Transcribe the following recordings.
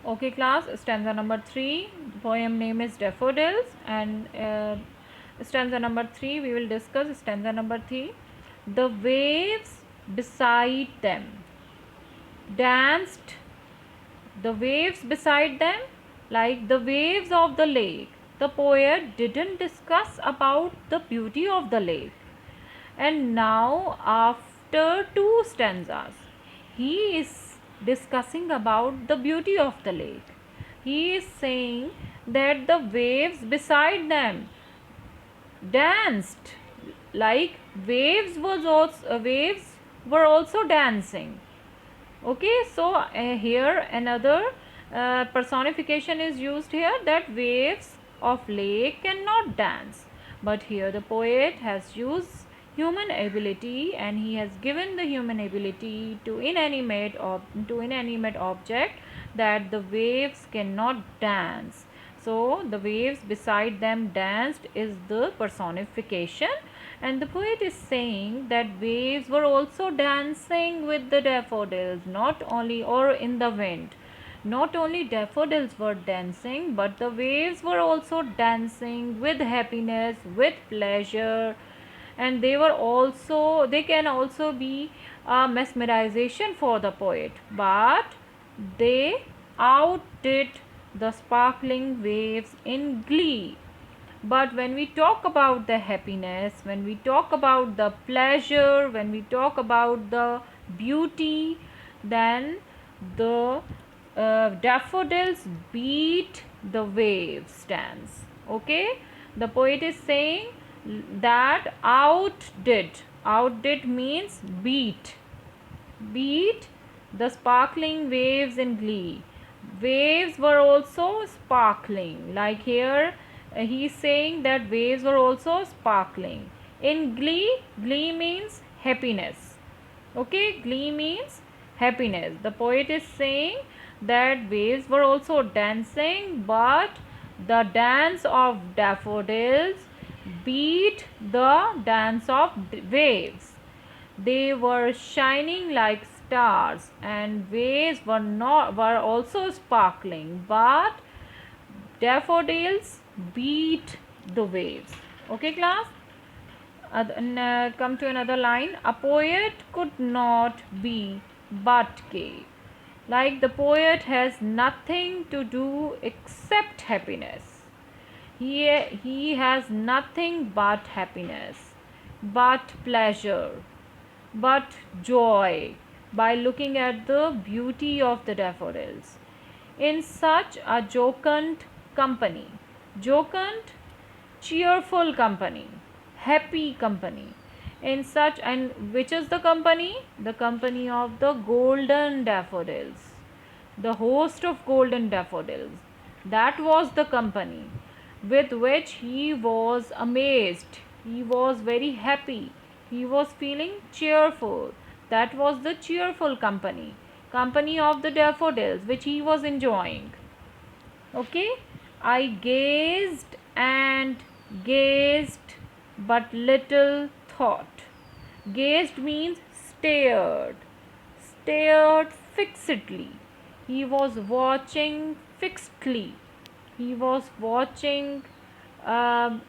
Okay class, stanza number 3, poem name is Daffodils, and stanza number 3 we will discuss stanza number 3. The waves beside them danced, the waves beside them like the waves of the lake. The poet didn't discuss about the beauty of the lake. And now, after two stanzas, he is discussing about the beauty of the lake. He is saying that the waves beside them danced like waves were also dancing. Okay, so here another personification is used here, that waves of lake cannot dance, but here the poet has used human ability, and he has given the human ability to inanimate object, that the waves cannot dance. So the waves beside them danced is the personification, and the poet is saying that waves were also dancing with the daffodils, not only or in the wind. Not only daffodils were dancing, but the waves were also dancing with happiness, with pleasure, and they can also be a mesmerization for the poet, but they outdid the sparkling waves in glee. But when we talk about the happiness, when we talk about the pleasure, when we talk about the beauty, then the daffodils beat the wave stands. Okay, the poet is saying that outdid means beat the sparkling waves in glee. Waves were also sparkling, like here he is saying that waves were also sparkling in glee. Glee means happiness. Okay, glee means happiness. The poet is saying that waves were also dancing, but the dance of daffodils beat the dance of waves. They were shining like stars, and waves were also sparkling, but daffodils beat the waves. Okay class, come to another line. A poet could not be but gay. Like the poet has nothing to do except happiness. He has nothing but happiness, but pleasure, but joy by looking at the beauty of the daffodils. In such a jocund, cheerful company, happy company. In such, and which is the company? The company of the golden daffodils, the host of golden daffodils. That was the company with which he was amazed. He was very happy. He was feeling cheerful. That was the cheerful company of the daffodils which he was enjoying. Okay, I gazed and gazed, but little thought. Gazed means stared fixedly. He was watching fixedly. He was watching um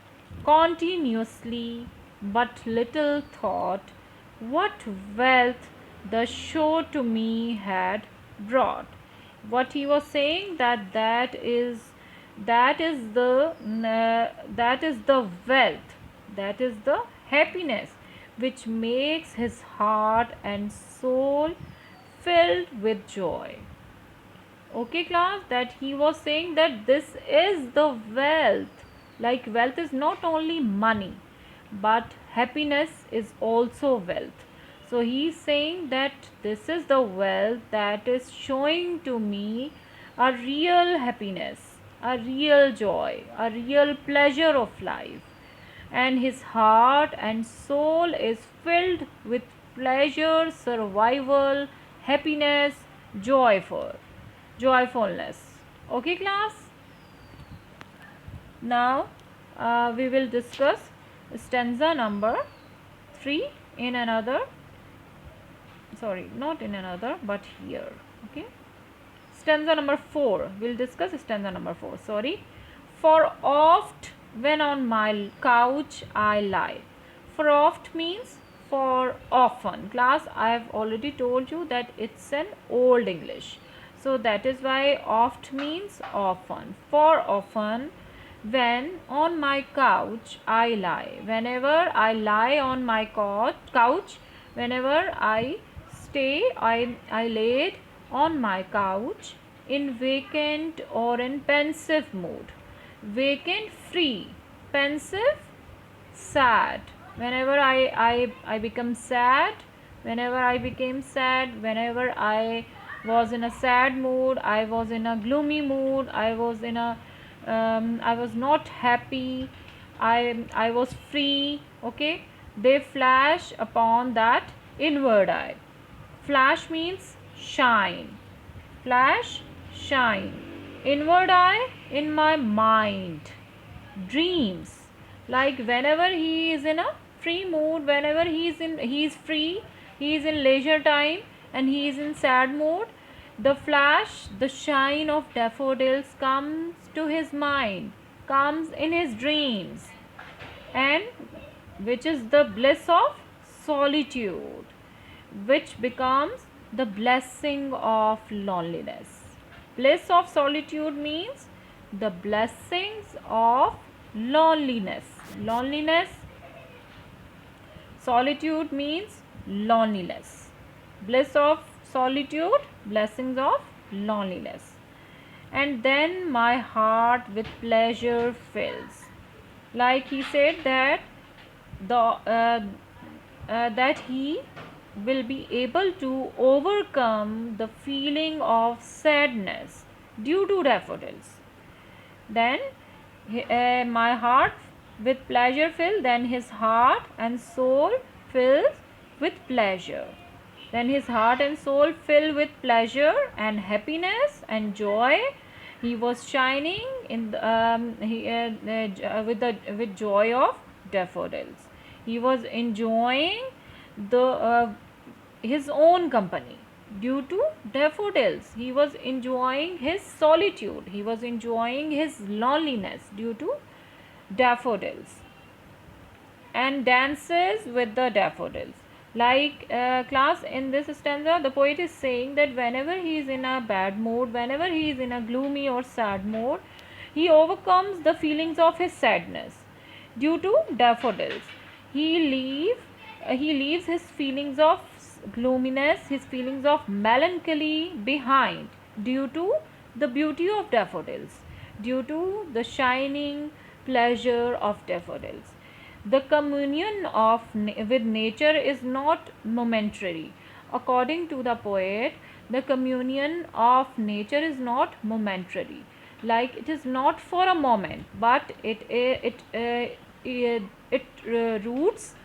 continuously, but little thought what wealth the show to me had brought. What he was saying, that is the wealth, that is the happiness which makes his heart and soul filled with joy. Okay class, that he was saying that this is the wealth. Like wealth is not only money, but happiness is also wealth. So he is saying that this is the wealth that is showing to me a real happiness, a real joy, a real pleasure of life, and his heart and soul is filled with pleasure, survival, happiness, joyfulness. Okay class, now we will discuss stanza number 3 in another, sorry, not in another but here. Okay, stanza number 4. We'll discuss stanza number 4. Sorry. For oft when on my couch I lie. For oft means for often. Class, I have already told you that it's an old English. So that is why oft means often. For often when on my couch I lie. Whenever I lie on my couch, whenever I I laid on my couch in vacant or in pensive mood. Vacant, free. Pensive, sad. Whenever I become sad, whenever I became sad, whenever I was in a sad mood, I was in a gloomy mood, I was not happy, I was free. Okay, they flash upon that inward eye. Flash means shine. Flash, shine. Inward eye, in my mind. Dreams. Like whenever he is in a free mood, whenever he is free, he is in leisure time and he is in sad mood, the flash, the shine of daffodils comes to his mind, comes in his dreams, and which is the bliss of solitude, which becomes the blessing of loneliness. Bliss of solitude means the blessings of loneliness. Loneliness, solitude means loneliness. Bliss of solitude, blessings of loneliness. And then my heart with pleasure fills. Like he said that that he will be able to overcome the feeling of sadness due to daffodils. Then my heart with pleasure fill, then his heart and soul fills with pleasure. Then his heart and soul fill with pleasure and happiness and joy. He was shining in with joy of daffodils. He was enjoying his own company due to daffodils. He was enjoying his solitude. He was enjoying his loneliness due to daffodils, and dances with the daffodils. Like class, in this stanza the poet is saying that whenever he is in a bad mood, whenever he is in a gloomy or sad mood, he overcomes the feelings of his sadness due to daffodils. He leaves his feelings of gloominess, his feelings of melancholy behind due to the beauty of daffodils, due to the shining pleasure of daffodils. The communion with nature is not momentary. According to the poet, the communion of nature is not momentary. Like it is not for a moment, but it roots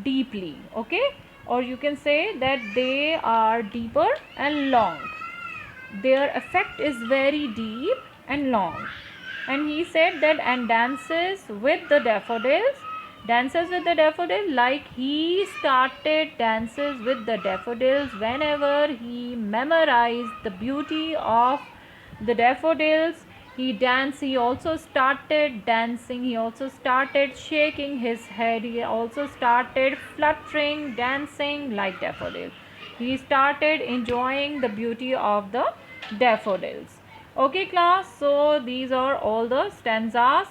deeply. Okay, or you can say that they are deeper and long. Their effect is very deep and long. And he said that, and dances with the daffodils, like he started dances with the daffodils whenever he memorized the beauty of the daffodils. He also started dancing, he also started shaking his head, he also started fluttering, dancing like daffodil. He started enjoying the beauty of the daffodils. Okay class, so these are all the stanzas